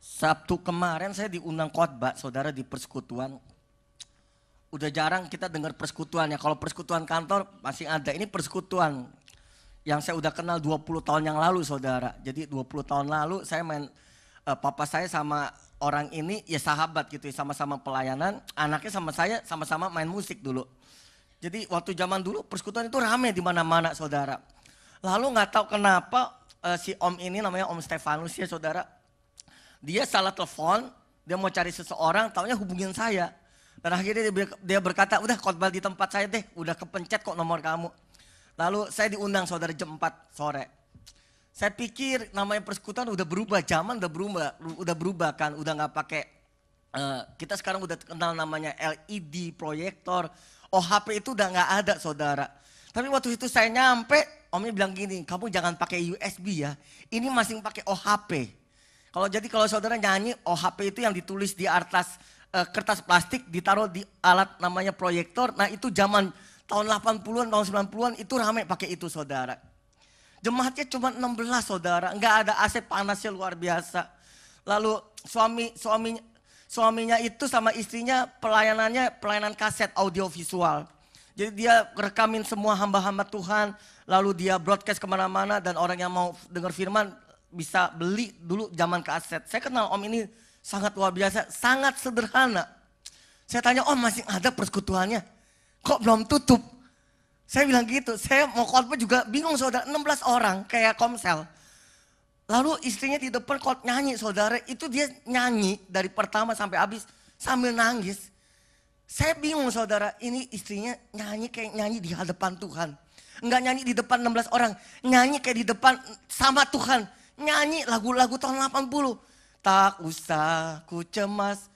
Sabtu kemarin saya diundang khotbah, saudara, di persekutuan. Udah jarang kita dengar persekutuan ya. Kalau persekutuan kantor masih ada. Ini persekutuan yang saya udah kenal 20 tahun yang lalu, saudara. Jadi 20 tahun lalu saya main, papa saya sama orang ini ya sahabat gitu ya. Sama-sama pelayanan, anaknya sama saya sama-sama main musik dulu. Jadi waktu zaman dulu persekutuan itu rame di mana-mana, saudara. Lalu nggak tahu kenapa si om ini namanya Om Stefanus ya, saudara. Dia salah telepon, dia mau cari seseorang, taunya hubungin saya. Dan akhirnya dia berkata, udah khotbah di tempat saya deh, udah kepencet kok nomor kamu. Lalu saya diundang, saudara, jam 4 sore. Saya pikir namanya persekutuan udah berubah, zaman udah berubah kan, udah nggak pakai, kita sekarang udah kenal namanya LED, proyektor, OHP itu udah nggak ada, saudara. Tapi waktu itu saya nyampe, omnya bilang gini, kamu jangan pakai USB ya, ini masih pakai OHP. Kalau saudara nyanyi, OHP itu yang ditulis di atas kertas plastik, ditaruh di alat namanya proyektor. Nah itu zaman tahun 80-an, tahun 90-an itu ramai pakai itu, saudara. Jemaatnya cuma 16, saudara, nggak ada AC, panasnya luar biasa. Lalu suaminya itu sama istrinya pelayanan kaset audiovisual. Jadi dia rekamin semua hamba-hamba Tuhan, lalu dia broadcast kemana-mana dan orang yang mau dengar firman bisa beli dulu zaman kaset. Saya kenal om ini sangat luar biasa, sangat sederhana. Saya tanya, om masih ada persekutuannya? Kok belum tutup? Saya bilang gitu, saya mau khotbah juga bingung, saudara, 16 orang kayak Komsel. Lalu istrinya di depan nyanyi, saudara, itu dia nyanyi dari pertama sampai habis sambil nangis. Saya bingung, saudara, ini istrinya nyanyi kayak nyanyi di hadapan Tuhan. Enggak nyanyi di depan 16 orang, nyanyi kayak di depan sama Tuhan. Nyanyi lagu-lagu tahun 80. Tak usah ku cemas.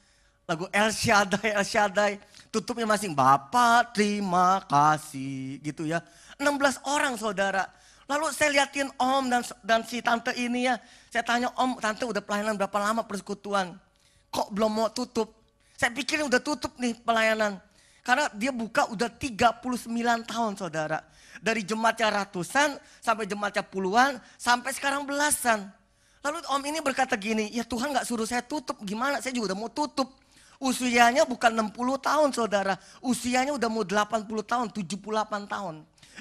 Lagu El Shaddai. Tutupnya masing Bapak terima kasih gitu ya. 16 orang, saudara. Lalu saya liatin om dan si tante ini ya. Saya tanya, om, tante udah pelayanan berapa lama persekutuan? Kok belum mau tutup? Saya pikir udah tutup nih pelayanan. Karena dia buka udah 39 tahun, saudara. Dari jemaatnya ratusan sampai jemaatnya puluhan sampai sekarang belasan. Lalu om ini berkata gini, ya Tuhan gak suruh saya tutup, gimana, saya juga udah mau tutup. Usianya bukan 60 tahun, saudara, usianya udah mau 80 tahun, 78 tahun.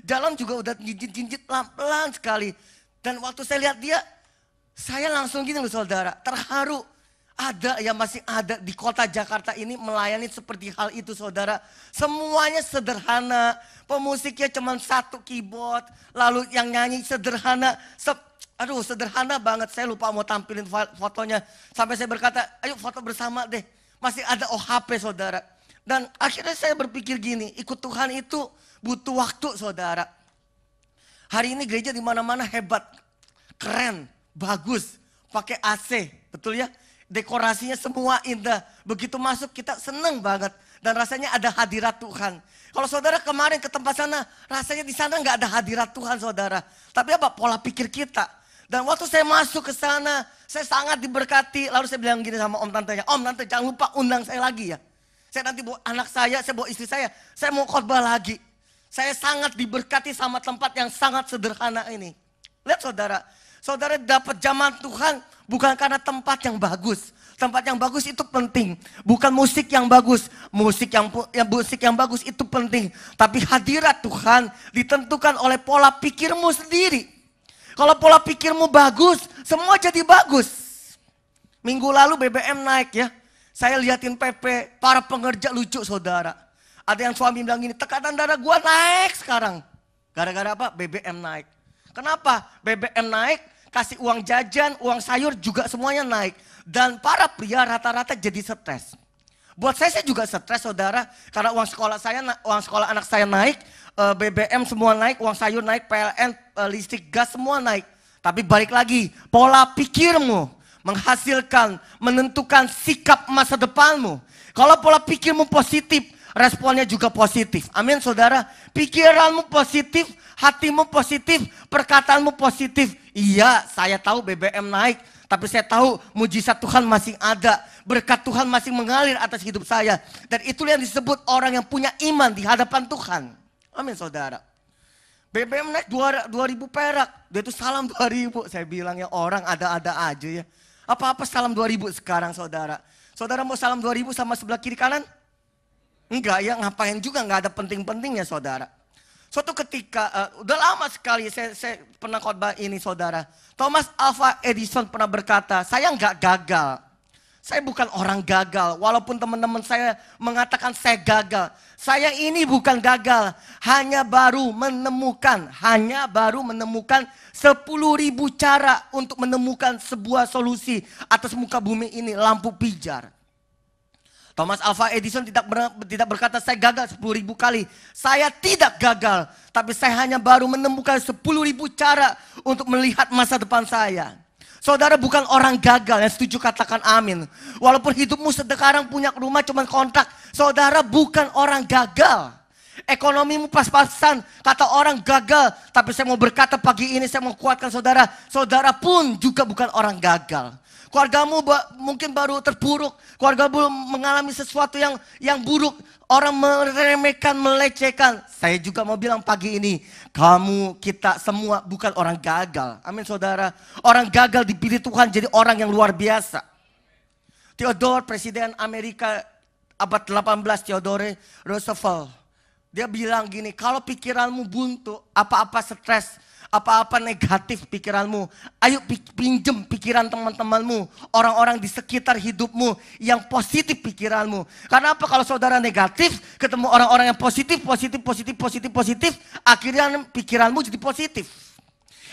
Jalan juga udah jinjit-jinjit pelan-pelan sekali. Dan waktu saya lihat dia, saya langsung gini loh, saudara, terharu. Ada yang masih ada di kota Jakarta ini melayani seperti hal itu, saudara. Semuanya sederhana, pemusiknya cuma satu keyboard, lalu yang nyanyi sederhana. Aduh, sederhana banget, saya lupa mau tampilin fotonya. Sampai saya berkata, ayo foto bersama deh. Masih ada OHP, saudara. Dan akhirnya saya berpikir gini, ikut Tuhan itu butuh waktu, saudara. Hari ini gereja di mana-mana hebat, keren, bagus, pakai AC, betul ya? Dekorasinya semua indah. Begitu masuk kita seneng banget. Dan rasanya ada hadirat Tuhan. Kalau saudara kemarin ke tempat sana, rasanya di sana nggak ada hadirat Tuhan, saudara. Tapi apa? Pola pikir kita. Dan waktu saya masuk ke sana, saya sangat diberkati. Lalu saya bilang gini sama om tantenya, om tante jangan lupa undang saya lagi ya. Saya nanti bawa anak saya bawa istri saya mau khotbah lagi. Saya sangat diberkati sama tempat yang sangat sederhana ini. Lihat, saudara. Saudara dapat zaman Tuhan bukan karena tempat yang bagus. Tempat yang bagus itu penting. Bukan musik yang bagus. Musik yang bagus itu penting. Tapi hadirat Tuhan ditentukan oleh pola pikirmu sendiri. Kalau pola pikirmu bagus, semua jadi bagus. Minggu lalu BBM naik ya. Saya liatin PP, para pengerja lucu, saudara. Ada yang suami bilang gini, tekanan darah gua naik sekarang. Gara-gara apa? BBM naik. Kenapa? BBM naik, kasih uang jajan, uang sayur juga semuanya naik. Dan para pria rata-rata jadi stres. Buat saya juga stres, saudara. Karena uang sekolah anak saya naik, BBM semua naik, uang sayur naik, PLN, listrik, gas semua naik. Tapi balik lagi, pola pikirmu menghasilkan, menentukan sikap masa depanmu. Kalau pola pikirmu positif, responnya juga positif. Amin, saudara. Pikiranmu positif, hatimu positif, perkataanmu positif. Iya, saya tahu BBM naik, tapi saya tahu mujizat Tuhan masih ada. Berkat Tuhan masih mengalir atas hidup saya. Dan itulah yang disebut orang yang punya iman di hadapan Tuhan. Amin, saudara. BBM naik 2000 perak. Dia itu salam 2000. Saya bilang ya orang ada-ada aja ya. Apa-apa salam 2000 sekarang saudara. Saudara mau salam 2000 sama sebelah kiri kanan? Enggak ya, ngapain juga, nggak ada penting-pentingnya saudara. Suatu ketika, udah lama sekali saya pernah khotbah ini saudara. Thomas Alva Edison pernah berkata, saya nggak gagal. Saya bukan orang gagal, walaupun teman-teman saya mengatakan saya gagal. Saya ini bukan gagal, hanya baru menemukan 10.000 cara untuk menemukan sebuah solusi atas muka bumi ini, lampu pijar. Thomas Alva Edison tidak berkata saya gagal 10.000 kali. Saya tidak gagal, tapi saya hanya baru menemukan 10.000 cara untuk melihat masa depan saya. Saudara bukan orang gagal, yang setuju katakan amin. Walaupun hidupmu sekarang punya rumah cuma kontrak, saudara bukan orang gagal. Ekonomimu pas-pasan, kata orang gagal. Tapi saya mau berkata pagi ini, saya mau kuatkan saudara. Saudara pun juga bukan orang gagal. Keluargamu mungkin baru terpuruk. Keluargamu mengalami sesuatu yang buruk. Orang meremehkan, melecehkan. Saya juga mau bilang pagi ini, kita semua bukan orang gagal. Amin saudara. Orang gagal dipilih Tuhan jadi orang yang luar biasa. Theodore, Presiden Amerika abad 18, Theodore Roosevelt. Dia bilang gini, kalau pikiranmu buntu, apa-apa stres, apa-apa negatif pikiranmu, ayo pinjem pikiran teman-temanmu, orang-orang di sekitar hidupmu yang positif pikiranmu. Karena apa? Kalau saudara negatif, ketemu orang-orang yang positif, akhirnya pikiranmu jadi positif.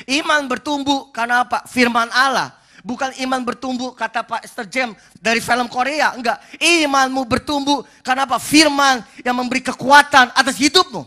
Iman bertumbuh karena apa? Firman Allah. Bukan iman bertumbuh kata Pak Esther James dari film Korea. Enggak. Imanmu bertumbuh karena apa? Firman yang memberi kekuatan atas hidupmu.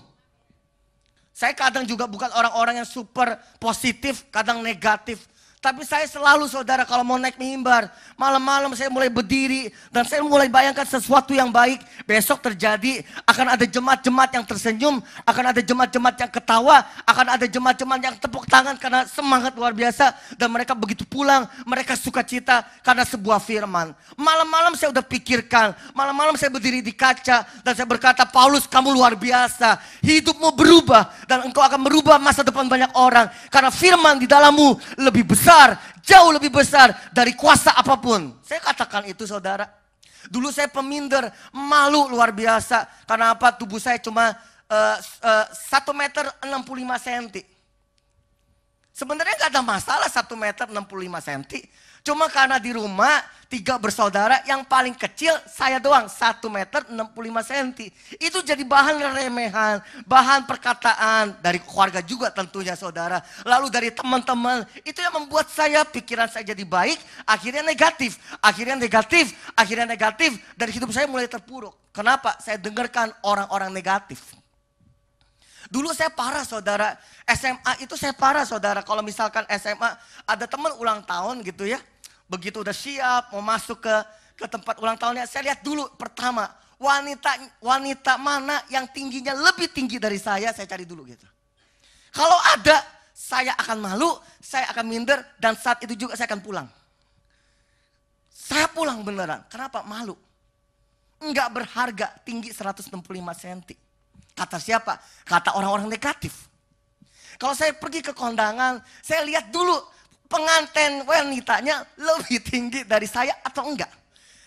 Saya kadang juga bukan orang-orang yang super positif, kadang negatif. Tapi saya selalu saudara kalau mau naik mimbar, malam-malam saya mulai berdiri dan saya mulai bayangkan sesuatu yang baik. Besok terjadi, akan ada jemaat-jemaat yang tersenyum, akan ada jemaat-jemaat yang ketawa, akan ada jemaat-jemaat yang tepuk tangan karena semangat luar biasa. Dan mereka begitu pulang, mereka sukacita karena sebuah firman. Malam-malam saya udah pikirkan, malam-malam saya berdiri di kaca dan saya berkata, Paulus kamu luar biasa, hidupmu berubah dan engkau akan merubah masa depan banyak orang. Karena firman di dalammu lebih besar, jauh lebih besar dari kuasa apapun. Saya katakan itu saudara. Dulu saya peminder, malu luar biasa. Karena apa? Tubuh saya cuma 1 meter 65 cm. Sebenarnya gak ada masalah 1 meter 65 cm. Cuma karena di rumah 3 bersaudara, yang paling kecil saya doang 1 meter 65 cm. Itu jadi bahan remehan, bahan perkataan dari keluarga juga tentunya saudara. Lalu dari teman-teman, itu yang membuat saya pikiran saya jadi baik, akhirnya negatif, dari hidup saya mulai terpuruk. Kenapa? Saya dengarkan orang-orang negatif. Dulu saya parah saudara, SMA itu saya parah saudara. Kalau misalkan SMA ada teman ulang tahun gitu ya. Begitu udah siap mau masuk ke tempat ulang tahunnya. Saya lihat dulu pertama, wanita mana yang tingginya lebih tinggi dari saya cari dulu gitu. Kalau ada, saya akan malu, saya akan minder dan saat itu juga saya akan pulang. Saya pulang beneran, kenapa? Malu. Enggak berharga, tinggi 165 cm. Kata siapa? Kata orang-orang negatif. Kalau saya pergi ke kondangan, saya lihat dulu pengantin wanitanya lebih tinggi dari saya atau enggak.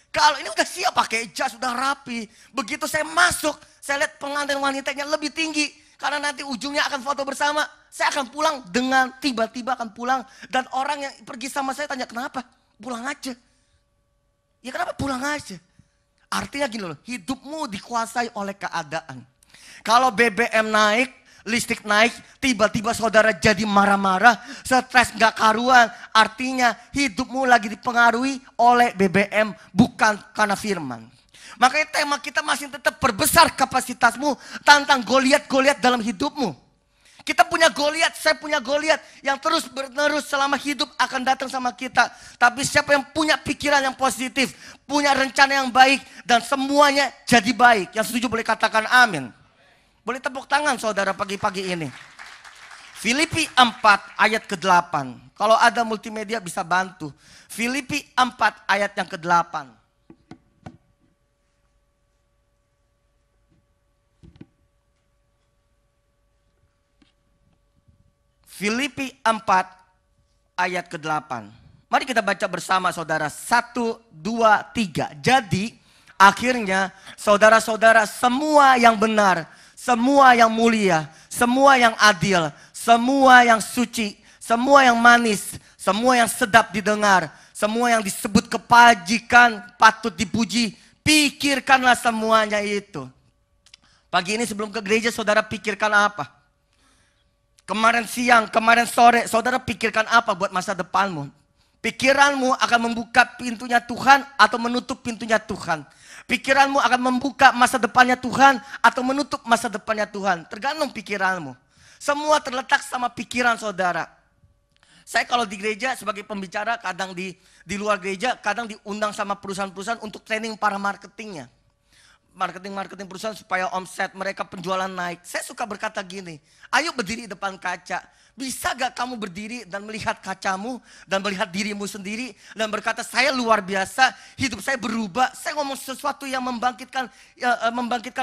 Kalau ini udah siap pakai jas, sudah rapi. Begitu saya masuk, saya lihat pengantin wanitanya lebih tinggi. Karena nanti ujungnya akan foto bersama. Saya akan pulang dengan tiba-tiba akan pulang. Dan orang yang pergi sama saya tanya, kenapa? Pulang aja. Ya kenapa pulang aja? Artinya gini loh, hidupmu dikuasai oleh keadaan. Kalau BBM naik, listrik naik, tiba-tiba saudara jadi marah-marah, stres gak karuan. Artinya hidupmu lagi dipengaruhi oleh BBM, bukan karena firman. Makanya tema kita masih tetap perbesar kapasitasmu, tantang Goliat-Goliat dalam hidupmu. Kita punya Goliat, saya punya Goliat yang terus menerus selama hidup akan datang sama kita. Tapi siapa yang punya pikiran yang positif, punya rencana yang baik, dan semuanya jadi baik. Yang setuju boleh katakan amin. Boleh tepuk tangan saudara pagi-pagi ini. Filipi 4 ayat ke-8. Kalau ada multimedia bisa bantu. Filipi 4 ayat yang ke-8. Filipi 4 ayat ke-8. Mari kita baca bersama saudara. 1, 2, 3. Jadi akhirnya saudara-saudara, semua yang benar, semua yang mulia, semua yang adil, semua yang suci, semua yang manis, semua yang sedap didengar, semua yang disebut kebajikan patut dipuji, pikirkanlah semuanya itu. Pagi ini sebelum ke gereja saudara pikirkan apa? Kemarin siang, kemarin sore saudara pikirkan apa buat masa depanmu? Pikiranmu akan membuka pintunya Tuhan atau menutup pintunya Tuhan. Pikiranmu akan membuka masa depannya Tuhan atau menutup masa depannya Tuhan. Tergantung pikiranmu. Semua terletak sama pikiran saudara. Saya kalau di gereja sebagai pembicara, kadang di luar gereja, kadang diundang sama perusahaan-perusahaan untuk training para marketingnya. Marketing perusahaan supaya omset mereka penjualan naik. Saya suka berkata gini, ayo berdiri di depan kaca. Bisa gak kamu berdiri dan melihat kacamu dan melihat dirimu sendiri dan berkata saya luar biasa, hidup saya berubah. Saya ngomong sesuatu yang membangkitkan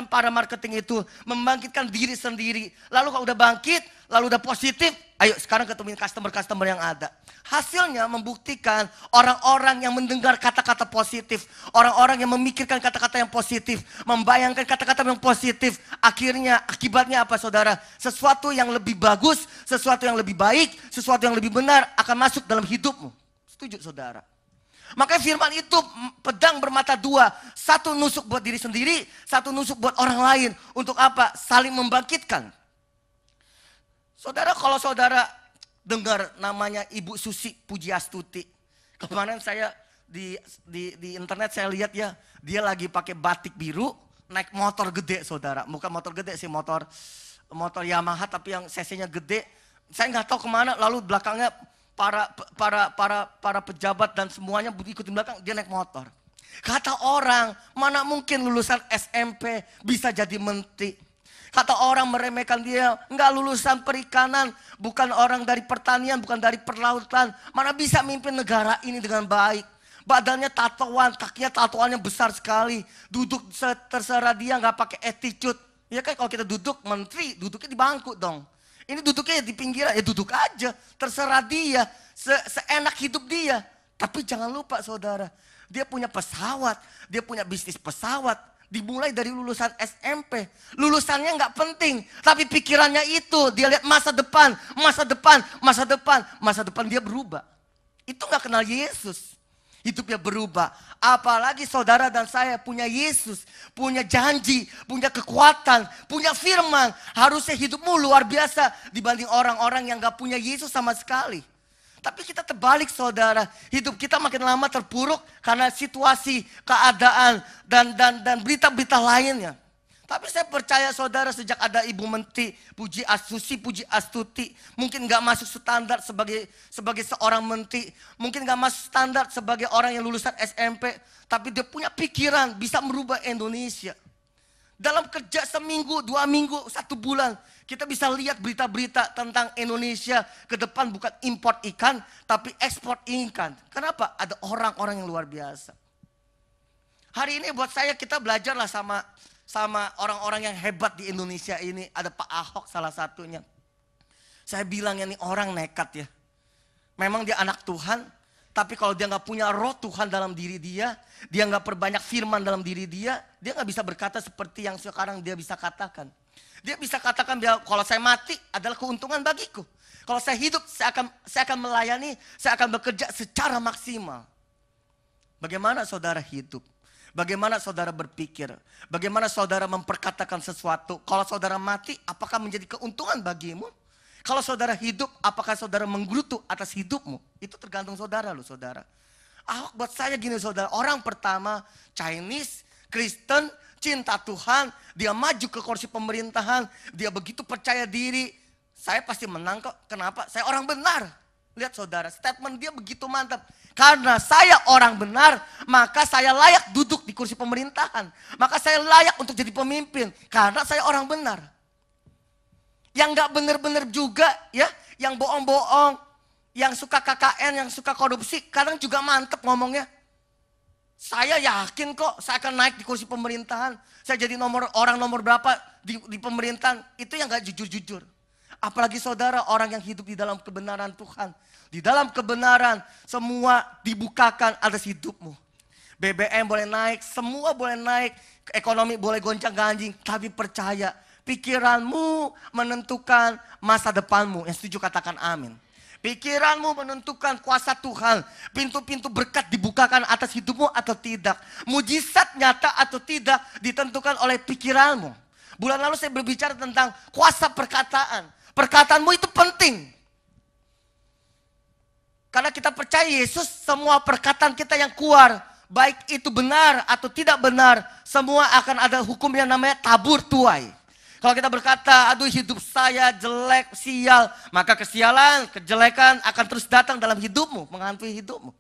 para marketing itu, membangkitkan diri sendiri. Lalu kalau udah bangkit, lalu udah positif, ayo sekarang ketemuin customer-customer yang ada. Hasilnya membuktikan orang-orang yang mendengar kata-kata positif, orang-orang yang memikirkan kata-kata yang positif, membayangkan kata-kata yang positif. Akhirnya akibatnya apa saudara? Sesuatu yang lebih bagus, sesuatu yang lebih baik, sesuatu yang lebih benar akan masuk dalam hidupmu. Setuju saudara? Makanya firman itu pedang bermata dua. Satu nusuk buat diri sendiri, satu nusuk buat orang lain. Untuk apa? Saling membangkitkan. Saudara, kalau saudara dengar namanya Ibu Susi Pujiastuti. Kemarin saya di internet saya lihat ya, dia lagi pakai batik biru, naik motor gede saudara. Bukan motor gede sih, motor Yamaha tapi yang cc-nya gede. Saya nggak tahu kemana, lalu belakangnya para pejabat dan semuanya ikutin belakang, dia naik motor. Kata orang, mana mungkin lulusan SMP bisa jadi menteri. Kata orang meremehkan dia, enggak lulusan perikanan, bukan orang dari pertanian, bukan dari perlautan. Mana bisa mimpin negara ini dengan baik. Badannya tatoan, kakinya tatoannya besar sekali. Duduk terserah dia, enggak pakai attitude. Ya kan kalau kita duduk, menteri duduknya di bangku dong. Ini duduknya di pinggiran, ya duduk aja. Terserah dia, seenak hidup dia. Tapi jangan lupa saudara, dia punya pesawat, dia punya bisnis pesawat. Dimulai dari lulusan SMP. Lulusannya nggak penting. Tapi pikirannya itu. Dia lihat masa depan. Masa depan dia berubah. Itu nggak kenal Yesus. Hidupnya berubah. Apalagi saudara dan saya punya Yesus. Punya janji. Punya kekuatan. Punya firman. Harusnya hidupmu luar biasa. Dibanding orang-orang yang nggak punya Yesus sama sekali. Tapi kita terbalik saudara, hidup kita makin lama terpuruk karena situasi, keadaan, dan berita-berita lainnya. Tapi saya percaya saudara sejak ada Ibu Menteri Puji Astuti, mungkin gak masuk standar sebagai seorang menteri, mungkin gak masuk standar sebagai orang yang lulusan SMP, tapi dia punya pikiran bisa merubah Indonesia. Dalam kerja seminggu, 2 minggu, 1 bulan, kita bisa lihat berita-berita tentang Indonesia ke depan bukan import ikan, tapi ekspor ikan. Kenapa? Ada orang-orang yang luar biasa. Hari ini buat saya kita belajarlah sama orang-orang yang hebat di Indonesia ini. Ada Pak Ahok salah satunya. Saya bilang ini orang nekat ya. Memang dia anak Tuhan, tapi kalau dia nggak punya roh Tuhan dalam diri dia nggak perbanyak firman dalam diri dia nggak bisa berkata seperti yang sekarang dia bisa katakan. Dia bisa katakan kalau saya mati adalah keuntungan bagiku. Kalau saya hidup saya akan melayani, saya akan bekerja secara maksimal. Bagaimana saudara hidup? Bagaimana saudara berpikir? Bagaimana saudara memperkatakan sesuatu? Kalau saudara mati, apakah menjadi keuntungan bagimu? Kalau saudara hidup, apakah saudara menggerutu atas hidupmu? Itu tergantung saudara loh saudara. Ahok buat saya gini saudara, orang pertama Chinese, Kristen, cinta Tuhan, dia maju ke kursi pemerintahan, dia begitu percaya diri, saya pasti menang kok. Kenapa? Saya orang benar. Lihat saudara, statement dia begitu mantap. Karena saya orang benar, maka saya layak duduk di kursi pemerintahan. Maka saya layak untuk jadi pemimpin, karena saya orang benar. Yang gak benar-benar juga ya, yang bohong-bohong, yang suka KKN, yang suka korupsi, kadang juga mantep ngomongnya. Saya yakin kok saya akan naik di kursi pemerintahan. Saya jadi orang nomor berapa di pemerintahan. Itu yang gak jujur-jujur. Apalagi saudara orang yang hidup di dalam kebenaran Tuhan. Di dalam kebenaran semua dibukakan atas hidupmu. BBM boleh naik, semua boleh naik. Ekonomi boleh goncang-ganjing, tapi percaya. Pikiranmu menentukan masa depanmu. Yang setuju katakan amin. Pikiranmu menentukan kuasa Tuhan. Pintu-pintu berkat dibukakan atas hidupmu atau tidak. Mujizat nyata atau tidak ditentukan oleh pikiranmu. Bulan lalu saya berbicara tentang kuasa perkataan. Perkataanmu itu penting. Karena kita percaya Yesus, semua perkataan kita yang keluar, baik itu benar atau tidak benar, semua akan ada hukum yang namanya tabur tuai. Kalau kita berkata, aduh hidup saya jelek, sial, maka kesialan, kejelekan akan terus datang dalam hidupmu, menghantui hidupmu.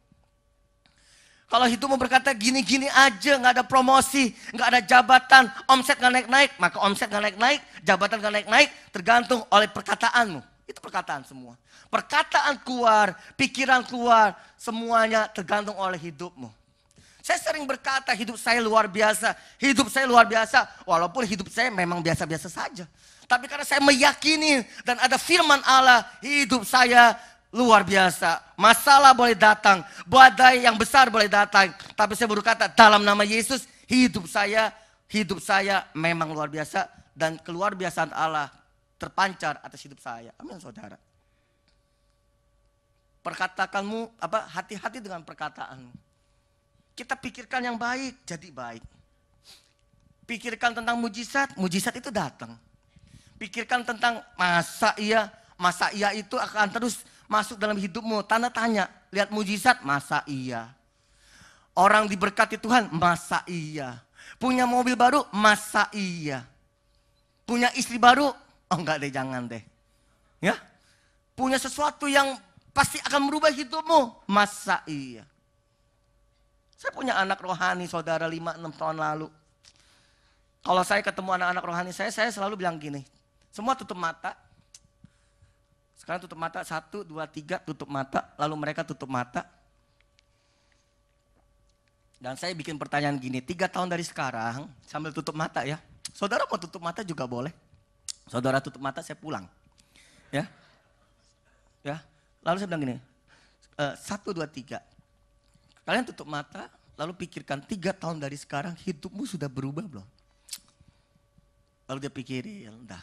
Kalau hidupmu berkata gini-gini aja, gak ada promosi, gak ada jabatan, omset gak naik-naik, maka omset gak naik-naik, jabatan gak naik-naik, tergantung oleh perkataanmu. Itu perkataan semua. Perkataan keluar, pikiran keluar, semuanya tergantung oleh hidupmu. Saya sering berkata hidup saya luar biasa, hidup saya luar biasa. Walaupun hidup saya memang biasa-biasa saja. Tapi karena saya meyakini dan ada firman Allah, hidup saya luar biasa. Masalah boleh datang, badai yang besar boleh datang. Tapi saya berkata dalam nama Yesus, hidup saya memang luar biasa. Dan keluar biasaan Allah terpancar atas hidup saya. Amin saudara. Perkataanmu, hati-hati dengan perkataanmu. Kita pikirkan yang baik, jadi baik. Pikirkan tentang mujizat, mujizat itu datang. Pikirkan tentang masa iya itu akan terus masuk dalam hidupmu. Tanda tanya, lihat mujizat, masa iya. Orang diberkati Tuhan, masa iya. Punya mobil baru, masa iya. Punya istri baru, oh enggak deh, jangan deh. Ya, punya sesuatu yang pasti akan merubah hidupmu, masa iya. Saya punya anak rohani saudara 5-6 tahun lalu. Kalau saya ketemu anak-anak rohani saya selalu bilang gini. Semua tutup mata. Sekarang tutup mata, 1, 2, 3 tutup mata. Lalu mereka tutup mata. Dan saya bikin pertanyaan gini, 3 tahun dari sekarang sambil tutup mata ya. Saudara mau tutup mata juga boleh. Saudara tutup mata, saya pulang. Ya. Lalu saya bilang gini, 1, 2, 3. Kalian tutup mata, lalu pikirkan 3 tahun dari sekarang hidupmu sudah berubah belum? Lalu dia pikirin, udah.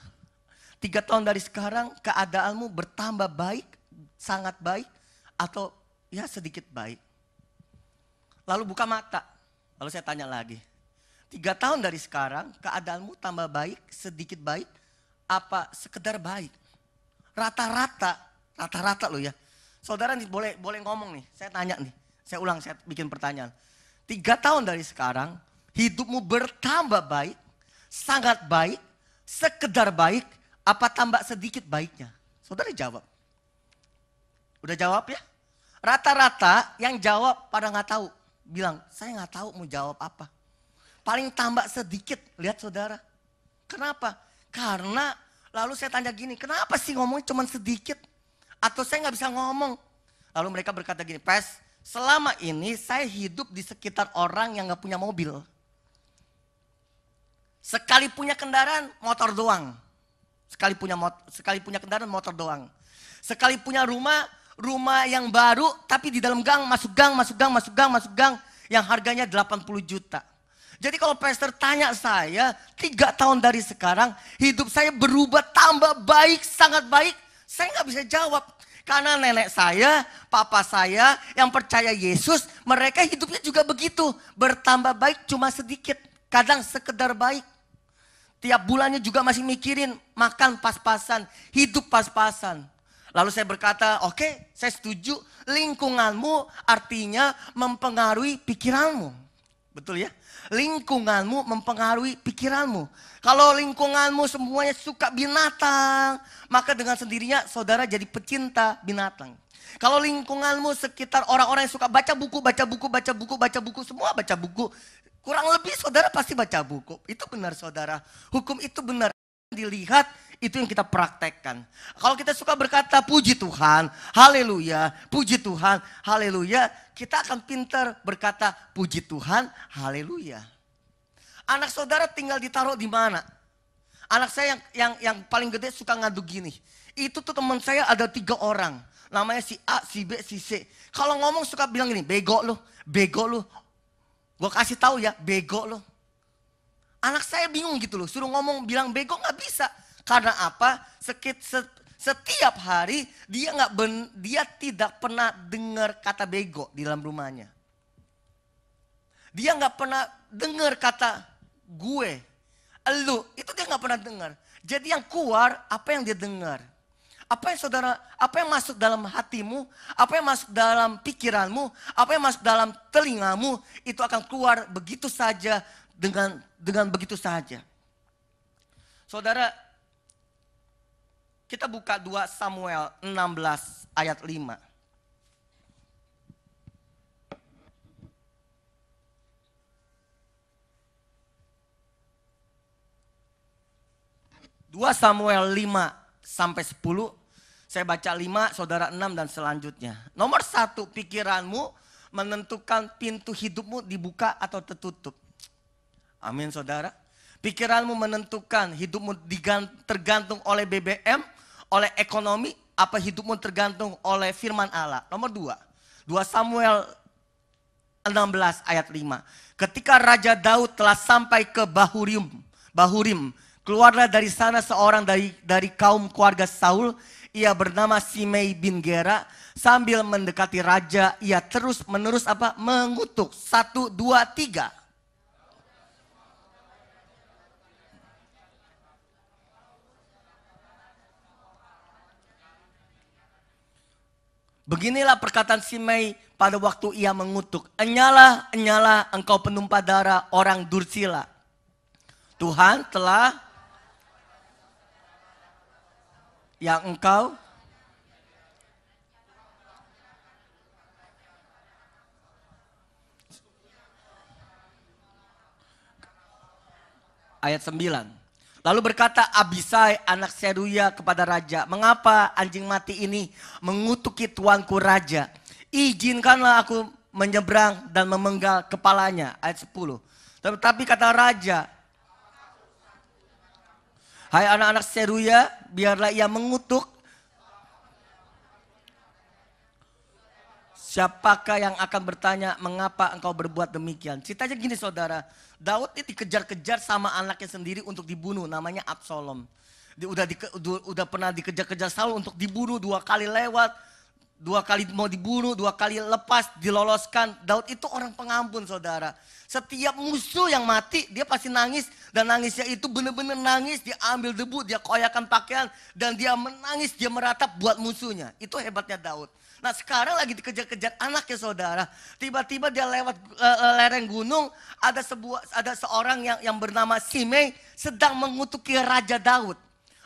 3 tahun dari sekarang keadaanmu bertambah baik, sangat baik, atau ya sedikit baik. Lalu buka mata, lalu saya tanya lagi. 3 tahun dari sekarang keadaanmu tambah baik, sedikit baik, apa sekedar baik? Rata-rata loh ya. Saudara nih boleh ngomong nih, saya tanya nih. Saya ulang, saya bikin pertanyaan. 3 tahun dari sekarang, hidupmu bertambah baik, sangat baik, sekedar baik, apa tambah sedikit baiknya? Saudara jawab. Udah jawab ya? Rata-rata yang jawab pada nggak tahu. Bilang, saya nggak tahu mau jawab apa. Paling tambah sedikit, lihat saudara. Kenapa? Karena lalu saya tanya gini, kenapa sih ngomongnya cuma sedikit? Atau saya nggak bisa ngomong? Lalu mereka berkata gini, Pas, selama ini saya hidup di sekitar orang yang gak punya mobil. Sekali punya kendaraan, motor doang. Sekali punya kendaraan, motor doang. Sekali punya rumah yang baru, tapi di dalam gang, masuk gang, yang harganya 80 juta. Jadi kalau pastor tanya saya, 3 tahun dari sekarang, hidup saya berubah tambah baik, sangat baik, saya gak bisa jawab. Karena nenek saya, papa saya yang percaya Yesus, mereka hidupnya juga begitu. Bertambah baik cuma sedikit, kadang sekedar baik. Tiap bulannya juga masih mikirin, makan pas-pasan, hidup pas-pasan. Lalu saya berkata, oke, saya setuju, lingkunganmu artinya mempengaruhi pikiranmu. Betul ya? Lingkunganmu mempengaruhi pikiranmu. Kalau lingkunganmu semuanya suka binatang, maka dengan sendirinya saudara jadi pecinta binatang. Kalau lingkunganmu sekitar orang-orang yang suka baca buku, semua baca buku. Kurang lebih saudara pasti baca buku. Itu benar saudara. Hukum itu benar. Dilihat, itu yang kita praktekkan. Kalau kita suka berkata puji Tuhan, haleluya, puji Tuhan, haleluya, kita akan pintar berkata puji Tuhan, haleluya. Anak saudara tinggal ditaruh di mana? Anak saya yang paling gede suka ngadu gini. Itu tuh teman saya ada 3 orang. Namanya si A, si B, si C. Kalau ngomong suka bilang gini, bego lu, bego lu. Gue kasih tahu ya, bego lu. Anak saya bingung gitu loh, suruh ngomong bilang bego gak bisa. Karena apa? Setiap hari dia tidak pernah dengar kata bego di dalam rumahnya. Dia nggak pernah dengar kata gue, elu, itu dia nggak pernah dengar. Jadi yang keluar apa yang dia dengar. Apa yang masuk dalam hatimu, apa yang masuk dalam pikiranmu, apa yang masuk dalam telingamu, itu akan keluar begitu saja dengan begitu saja. Saudara, kita buka 2 Samuel 16 ayat 5. 2 Samuel 5 sampai 10, saya baca 5, saudara 6 dan selanjutnya. Nomor 1, pikiranmu menentukan pintu hidupmu dibuka atau tertutup. Amin saudara. Pikiranmu menentukan hidupmu tergantung oleh BBM, oleh ekonomi, apa hidupmu tergantung oleh firman Allah. Nomor 2, 2 Samuel 16 ayat 5. Ketika Raja Daud telah sampai ke Bahurim, keluarlah dari sana seorang dari kaum keluarga Saul. Ia bernama Simei bin Gera. Sambil mendekati raja, ia terus menerus mengutuk. 1, 2, 3. Beginilah perkataan Simei pada waktu ia mengutuk. Enyalah, enyalah engkau penumpah darah orang dursila. Tuhan telah yang engkau ayat 9. Lalu berkata Abisai anak Seruya kepada raja, mengapa anjing mati ini mengutuki tuanku raja? Izinkanlah aku menyeberang dan memenggal kepalanya. Ayat 10. Tetapi kata raja, hai anak-anak Seruya, biarlah ia mengutuk. Siapakah yang akan bertanya mengapa engkau berbuat demikian? Ceritanya gini saudara, Daud ini dikejar-kejar sama anaknya sendiri untuk dibunuh, namanya Absalom. Dia udah pernah dikejar-kejar Saul untuk dibunuh 2 kali lewat, 2 kali mau dibunuh, 2 kali lepas, diloloskan. Daud itu orang pengampun saudara. Setiap musuh yang mati dia pasti nangis. Dan nangisnya itu benar-benar nangis. Dia ambil debu, dia koyakan pakaian. Dan dia menangis, dia meratap buat musuhnya. Itu hebatnya Daud. Nah sekarang lagi dikejar-kejar anaknya saudara. Tiba-tiba dia lewat lereng gunung. Ada seorang yang bernama Simei sedang mengutuki Raja Daud.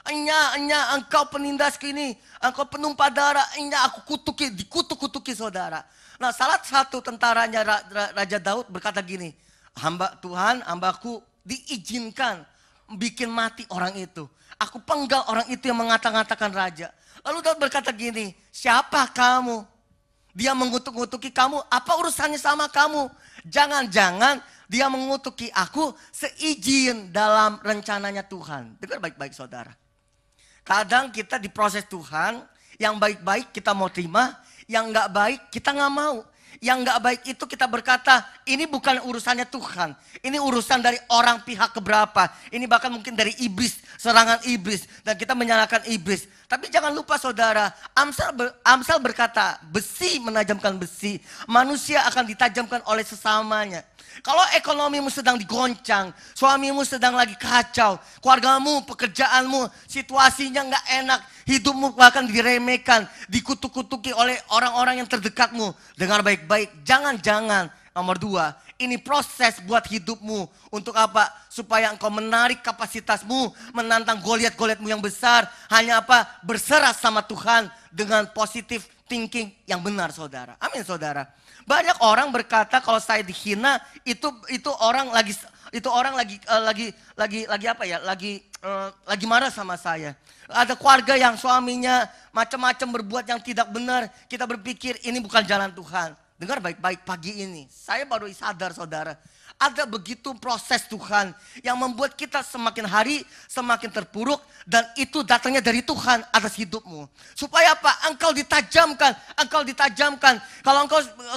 Enya, engkau penindasku ini, engkau penumpah darah, enya aku dikutuk-kutuki saudara. Nah salah satu tentaranya Raja Daud berkata gini, Tuhan, hambaku diizinkan bikin mati orang itu. Aku penggal orang itu yang mengata-ngatakan raja. Lalu Daud berkata gini, siapa kamu? Dia mengutuk-ngutuki kamu, apa urusannya sama kamu? Jangan-jangan dia mengutuki aku seizin dalam rencananya Tuhan. Dengar baik-baik saudara. Kadang kita diproses Tuhan, yang baik-baik kita mau terima, yang gak baik kita gak mau. Yang gak baik itu kita berkata, ini bukan urusannya Tuhan. Ini urusan dari orang pihak keberapa. Ini bahkan mungkin dari iblis, serangan iblis. Dan kita menyalahkan iblis. Tapi jangan lupa saudara, Amsal berkata, besi menajamkan besi. Manusia akan ditajamkan oleh sesamanya. Kalau ekonomimu sedang digoncang, suamimu sedang lagi kacau, keluargamu, pekerjaanmu, situasinya gak enak, hidupmu bahkan diremehkan, dikutuk-kutuki oleh orang-orang yang terdekatmu. Dengar baik-baik, jangan-jangan, nomor 2, ini proses buat hidupmu. Untuk apa? Supaya engkau menarik kapasitasmu, menantang Goliat-Goliatmu yang besar. Hanya apa? Berserah sama Tuhan dengan positif thinking yang benar saudara. Amin saudara. Banyak orang berkata kalau saya dihina itu orang lagi lagi marah sama saya. Ada keluarga yang suaminya macam-macam berbuat yang tidak benar, kita berpikir ini bukan jalan Tuhan. dengar baik-baik pagi ini. Saya baru sadar saudara. Ada begitu proses Tuhan yang membuat kita semakin hari semakin terpuruk. Dan itu datangnya dari Tuhan atas hidupmu. Supaya apa? Engkau ditajamkan. Engkau ditajamkan.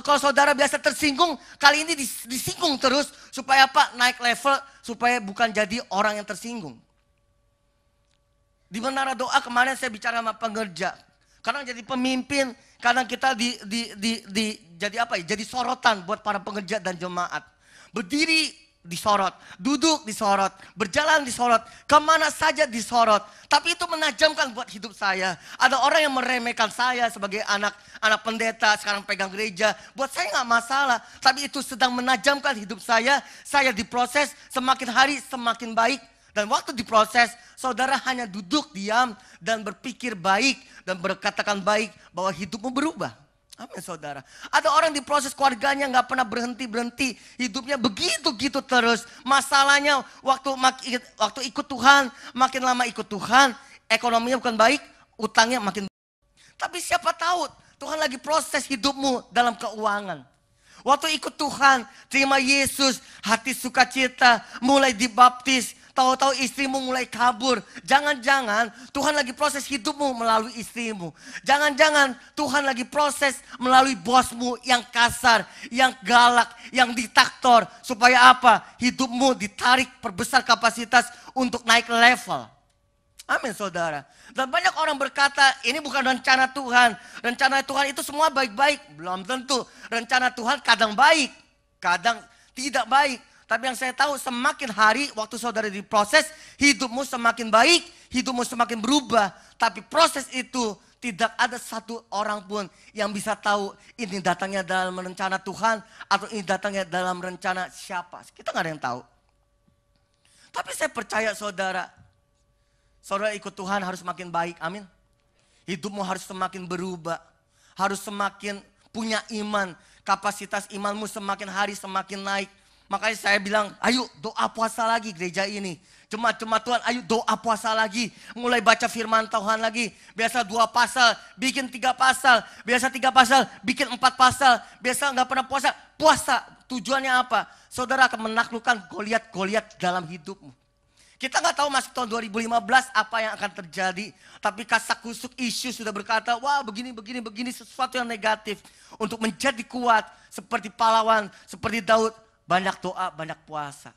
Kalau saudara biasa tersinggung, kali ini disinggung terus. Supaya apa? Naik level. Supaya bukan jadi orang yang tersinggung. Di menara doa kemarin saya bicara sama pengerja. Kadang jadi pemimpin, kadang kita jadi sorotan buat para pengerja dan jemaat. Berdiri disorot, duduk disorot, berjalan disorot, kemana saja disorot. Tapi itu menajamkan buat hidup saya. Ada orang yang meremehkan saya sebagai anak pendeta, sekarang pegang gereja. Buat saya nggak masalah, tapi itu sedang menajamkan hidup saya. Saya diproses, semakin hari semakin baik. Dan waktu diproses, saudara hanya duduk diam dan berpikir baik dan berkatakan baik bahwa hidupmu berubah. Amin saudara. Ada orang diproses keluarganya nggak pernah berhenti. Hidupnya begitu-gitu terus. Masalahnya waktu ikut Tuhan, makin lama ikut Tuhan, ekonominya bukan baik, utangnya makin baik. Tapi siapa tahu Tuhan lagi proses hidupmu dalam keuangan. Waktu ikut Tuhan, terima Yesus, hati sukacita, mulai dibaptis. Tahu-tahu istrimu mulai kabur. Jangan-jangan Tuhan lagi proses hidupmu melalui istrimu. Jangan-jangan Tuhan lagi proses melalui bosmu yang kasar, yang galak, yang diktator. Supaya apa? Hidupmu ditarik perbesar kapasitas untuk naik level. Amin saudara. Dan banyak orang berkata ini bukan rencana Tuhan. Rencana Tuhan itu semua baik-baik. Belum tentu. Rencana Tuhan kadang baik, kadang tidak baik. Tapi yang saya tahu semakin hari waktu saudara diproses, hidupmu semakin baik, hidupmu semakin berubah. Tapi proses itu tidak ada satu orang pun yang bisa tahu ini datangnya dalam rencana Tuhan atau ini datangnya dalam rencana siapa. Kita nggak ada yang tahu. Tapi saya percaya saudara ikut Tuhan harus semakin baik, amin. Hidupmu harus semakin berubah, harus semakin punya iman. Kapasitas imanmu semakin hari semakin naik. Makanya saya bilang, ayo doa puasa lagi gereja ini. Jemaat-jemaat Tuhan, ayo doa puasa lagi. Mulai baca firman Tuhan lagi. Biasa 2 pasal, bikin 3 pasal. Biasa 3 pasal, bikin 4 pasal. Biasa nggak pernah puasa. Puasa, tujuannya apa? Saudara akan menaklukkan Goliat dalam hidupmu. Kita nggak tahu masuk tahun 2015 apa yang akan terjadi. Tapi kasak-kusuk isu sudah berkata, wah begini, sesuatu yang negatif. Untuk menjadi kuat seperti pahlawan, seperti Daud. Banyak doa, banyak puasa.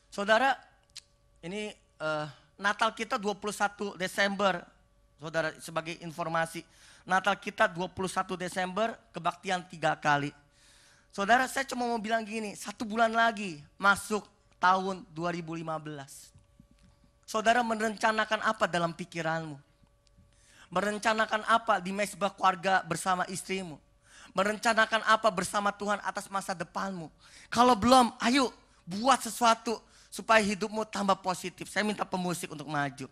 Saudara, ini Natal kita 21 Desember. Saudara, sebagai informasi. Natal kita 21 Desember, kebaktian 3 kali. Saudara, saya cuma mau bilang gini, 1 bulan lagi masuk tahun 2015. Saudara merencanakan apa dalam pikiranmu? Merencanakan apa di mesbah keluarga bersama istrimu? Merencanakan apa bersama Tuhan atas masa depanmu? Kalau belum, ayo buat sesuatu supaya hidupmu tambah positif. Saya minta pemusik untuk maju.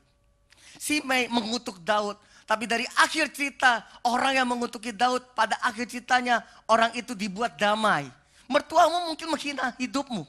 Simei mengutuk Daud. Tapi dari akhir cerita, orang yang mengutuki Daud pada akhir ceritanya, orang itu dibuat damai. Mertuamu mungkin menghina hidupmu.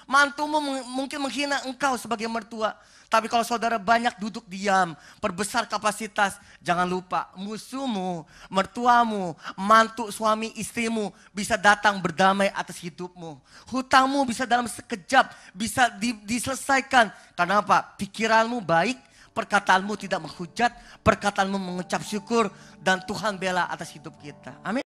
Mantumu mungkin menghina engkau sebagai mertua. Tapi kalau saudara banyak duduk diam, perbesar kapasitas, jangan lupa musuhmu, mertuamu, mantu, suami, istrimu bisa datang berdamai atas hidupmu. Hutangmu bisa dalam sekejap, bisa diselesaikan. Karena apa? Pikiranmu baik, perkataanmu tidak menghujat, perkataanmu mengucap syukur, dan Tuhan bela atas hidup kita. Amin.